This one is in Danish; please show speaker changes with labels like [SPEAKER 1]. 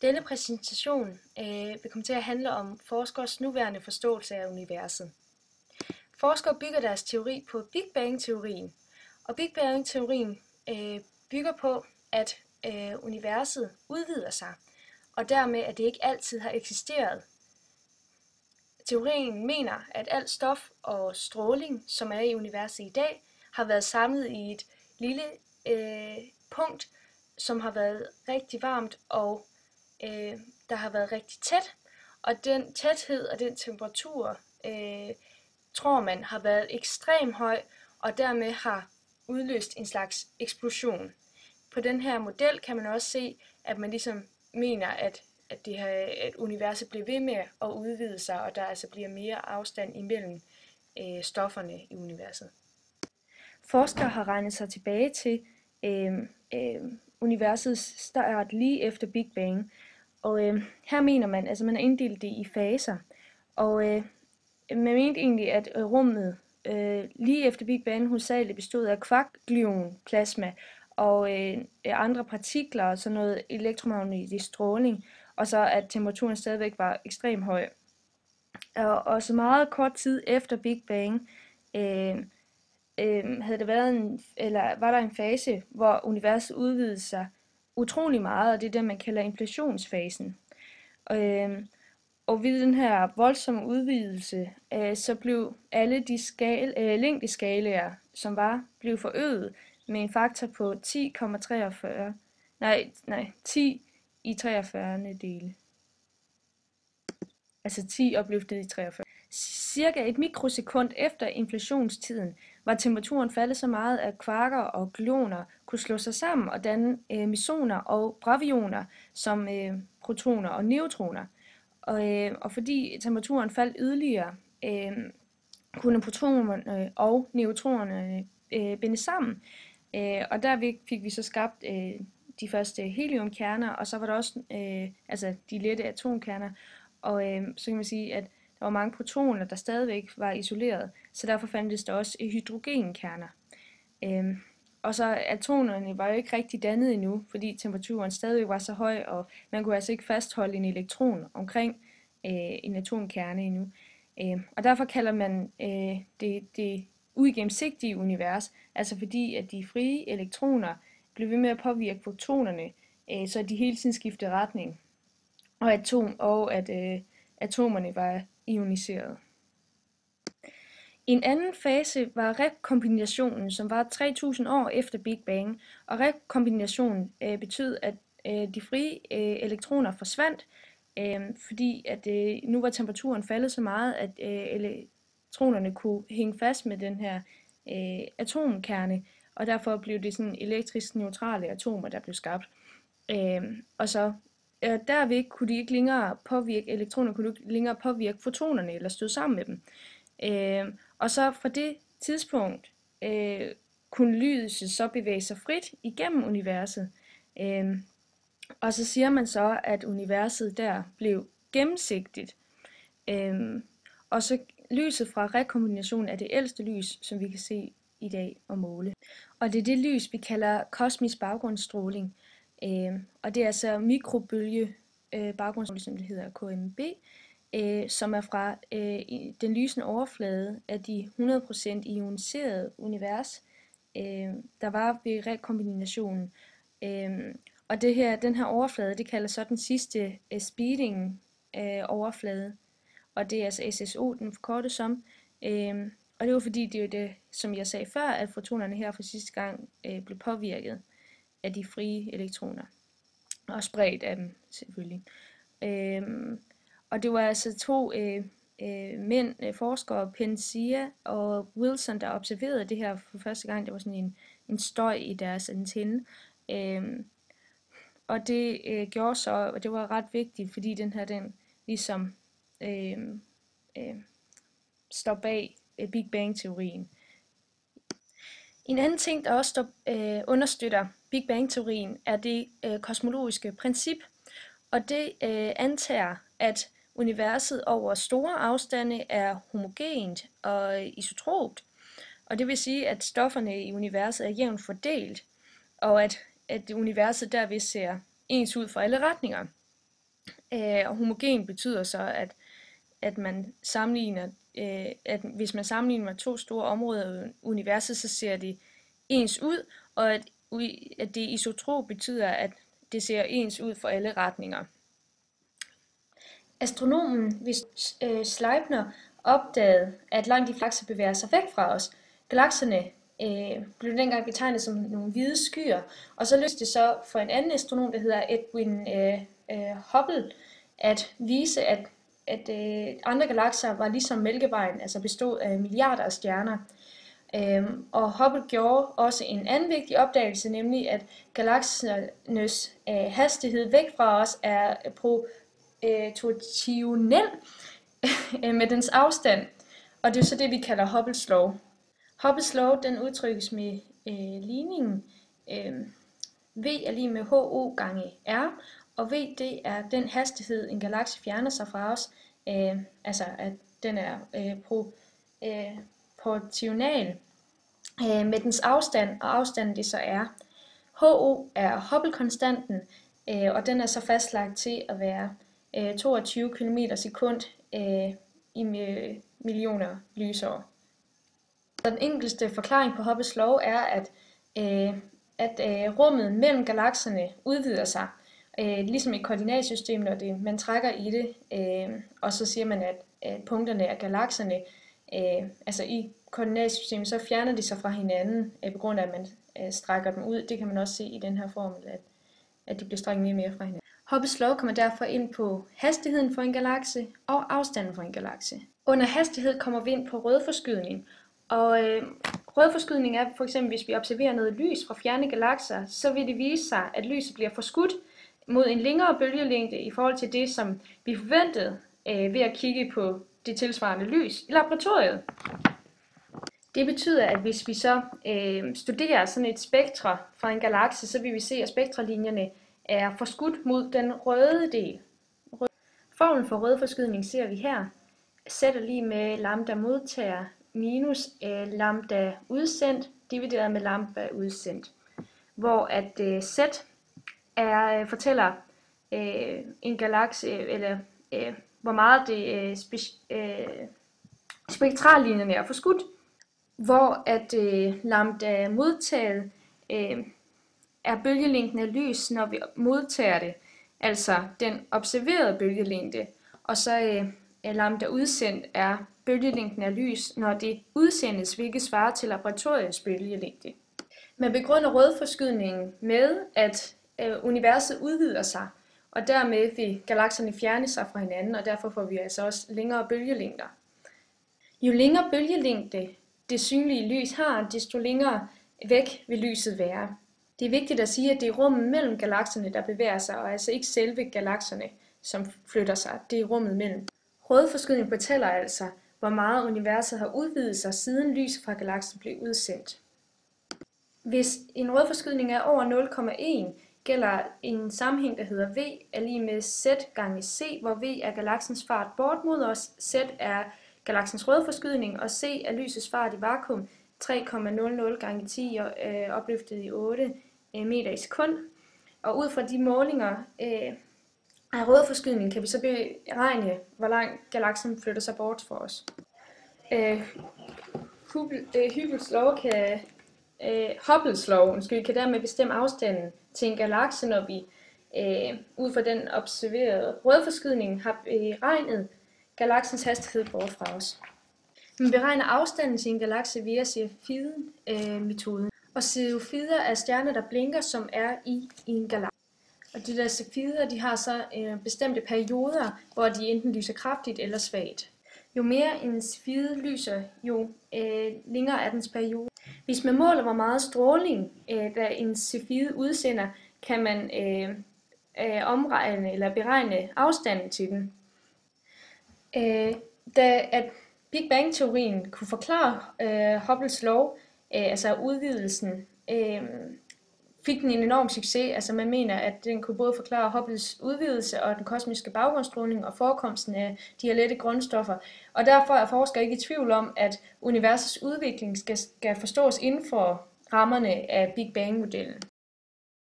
[SPEAKER 1] Denne præsentation vil komme til at handle om forskeres nuværende forståelse af universet. Forskere bygger deres teori på Big Bang-teorien, og Big Bang-teorien bygger på, at universet udvider sig, og dermed at det ikke altid har eksisteret. Teorien mener, at alt stof og stråling, som er i universet i dag, har været samlet i et lille punkt, som har været rigtig varmt og der har været rigtig tæt, og den tæthed og den temperatur tror man har været ekstremt høj, og dermed har udløst en slags eksplosion. På den her model kan man også se, at man ligesom mener, at universet bliver ved med at udvide sig, og der altså bliver mere afstand imellem stofferne i universet. Forskere har regnet sig tilbage til universets start lige efter Big Bang, og her mener man, altså man har inddelt det i faser, og man mente egentlig, at rummet lige efter Big Bang hovedsageligt bestod af kvark-gluon-plasma og andre partikler og sådan noget elektromagnetisk stråling, og så at temperaturen stadigvæk var ekstremt høj. Og så meget kort tid efter Big Bang var der en fase, hvor universet udvidede sig utrolig meget, og det er det, man kalder inflationsfasen. Og ved den her voldsomme udvidelse, så blev alle de længdeskalaer, som blev forøget med en faktor på 10 i 43. dele. Altså 10 opløftet i 43. Cirka et mikrosekund efter inflationstiden var temperaturen faldet så meget, at kvarker og gluoner kunne slå sig sammen og danne mesoner og bravioner som protoner og neutroner. Og fordi temperaturen faldt yderligere, kunne protonerne og neutronerne binde sammen. Og derved fik vi så skabt de første heliumkerner, og så var der også de lette atomkerner. Og så kan man sige, at der var mange protoner, der stadigvæk var isoleret, så derfor fandtes der også hydrogenkerner. Og så atomerne var jo ikke rigtig dannet endnu, fordi temperaturen stadigvæk var så høj, og man kunne altså ikke fastholde en elektron omkring en atomkerne endnu. Og derfor kalder man det uigennemsigtige univers, altså fordi at de frie elektroner blev ved med at påvirke fotonerne, så de hele tiden skiftede retning, og at atomerne var ioniseret. En anden fase var rekombinationen, som var 3000 år efter Big Bang, og rekombinationen betød, at de frie elektroner forsvandt, fordi at nu var temperaturen faldet så meget, at elektronerne kunne hænge fast med den her atomkerne, og derfor blev det sådan elektrisk neutrale atomer, der blev skabt. Og så derved kunne de ikke længere påvirke elektronerne, kunne ikke længere påvirke fotonerne eller støde sammen med dem. Og så fra det tidspunkt kunne lyset så bevæge sig frit igennem universet. Og så siger man så, at universet der blev gennemsigtigt. Og så lyset fra rekombinationen er det ældste lys, som vi kan se i dag og måle. Og det er det lys, vi kalder kosmisk baggrundsstråling. Og det er altså mikrobølge baggrundsstråling, som det hedder KMB, som er fra den lysende overflade af de 100% ioniserede univers, der var ved rekombinationen. Og den her overflade, det kalder så den sidste speeding overflade, og det er altså SSO, den forkortes som. Og det var fordi, det er det, som jeg sagde før, at fotonerne her for sidste gang blev påvirket af de frie elektroner, og spredt af dem selvfølgelig. Og det var altså to forskere, Pencia og Wilson, der observerede det her for første gang. Det var sådan en støj i deres antenne. Og det gjorde så, og det var ret vigtigt, fordi den ligesom står bag Big Bang-teorien. En anden ting, der også understøtter Big Bang-teorien, er det kosmologiske princip, og det antager, at universet over store afstande er homogent og isotropt, og det vil sige, at stofferne i universet er jævnt fordelt, og at universet derved ser ens ud fra alle retninger. Og homogen betyder så, at man sammenligner, at hvis man sammenligner to store områder i universet, så ser de ens ud, og at det isotrop betyder, at det ser ens ud for alle retninger. Astronomen Schleipner opdagede, at langt de galakser bevæger sig væk fra os. Galakserne blev dengang betegnet som nogle hvide skyer, og så lykkedes det så for en anden astronom, der hedder Edwin Hubble, at vise, at andre galakser var ligesom Mælkevejen, altså bestod af milliarder af stjerner. Og Hubble gjorde også en anden vigtig opdagelse, nemlig at galaksernes hastighed væk fra os er proportional med dens afstand, og det er så det, vi kalder Hubbles lov. Hubbles lov, den udtrykkes med ligningen V er lige med HO gange R, og V, det er den hastighed, en galakse fjerner sig fra os, altså at den er proportional med dens afstand, og afstanden det så er. HO er Hubble-konstanten, og den er så fastlagt til at være 22 km sekund i millioner lysår. Den enkleste forklaring på Hubbles lov er, at rummet mellem galakserne udvider sig, ligesom i koordinatsystem, når man trækker i det, og så siger man, at punkterne af galakserne, altså i koordinatsystemet, så fjerner de sig fra hinanden, på grund af, at man strækker dem ud. Det kan man også se i den her formel, at de bliver strækket mere og mere fra hinanden. Hubbles lov kommer derfor ind på hastigheden for en galakse og afstanden for en galakse. Under hastighed kommer vi ind på rødforskydning, og rødforskydning er for eksempel, hvis vi observerer noget lys fra fjerne galakser, så vil det vise sig, at lyset bliver forskudt mod en længere bølgelængde i forhold til det, som vi forventede ved at kigge på det tilsvarende lys i laboratoriet. Det betyder, at hvis vi så studerer sådan et spektra fra en galakse, så vil vi se, at spektralinjerne er forskudt mod den røde del. Formlen for rødforskydning ser vi her. Z er lige med lambda modtager minus lambda udsendt divideret med lambda udsendt, hvor at Z fortæller en galakse, eller hvor meget det spektrallinjerne er forskudt, hvor at lambda modtaget er bølgelængden af lys, når vi modtager det, altså den observerede bølgelængde, og så lambda udsendt er bølgelængden af lys, når det udsendes, hvilket svarer til laboratoriets bølgelængde. Man begrunder rødforskydningen med, at universet udvider sig, og dermed vil galakserne fjerne sig fra hinanden, og derfor får vi altså også længere bølgelængder. Jo længere bølgelængde det synlige lys har, desto længere væk vil lyset være. Det er vigtigt at sige, at det er rummet mellem galakserne, der bevæger sig, og altså ikke selve galakserne, som flytter sig. Det er rummet mellem. Rødforskydning fortæller altså, hvor meget universet har udvidet sig, siden lyset fra galaksen blev udsendt. Hvis en rødforskydning er over 0,1, gælder en sammenhæng, der hedder V, er lige med Z gange C, hvor V er galaksens fart bort mod os, Z er galaksens rødforskydning, og C er lysets fart i vakuum, 3,00 gange 10 opløftet i 8 meter i sekund. Og ud fra de målinger af rødforskydning kan vi så beregne, hvor langt galaksen flytter sig bort fra os. Hubbles lov kan dermed bestemme afstanden til en galakse, når vi ud fra den observerede rødforskydning har beregnet galaksens hastighed bort fra os. Man beregner afstanden til en galakse via Cepheid-metoden. Og Cepheider er stjerner, der blinker, som er i en galakse. Og de der Cepheider, de har så bestemte perioder, hvor de enten lyser kraftigt eller svagt. Jo mere en Cepheid lyser, jo længere er dens periode. Hvis man måler, hvor meget stråling der en Cepheid udsender, kan man omregne eller beregne afstanden til den. Da at Big Bang-teorien kunne forklare Hubbles lov, altså udvidelsen, fik den en enorm succes. Altså man mener, at den kunne både forklare Hubbles udvidelse og den kosmiske baggrundsstråling og forekomsten af de her lette grundstoffer. Og derfor er forskere ikke i tvivl om, at universets udvikling skal forstås inden for rammerne af Big Bang-modellen.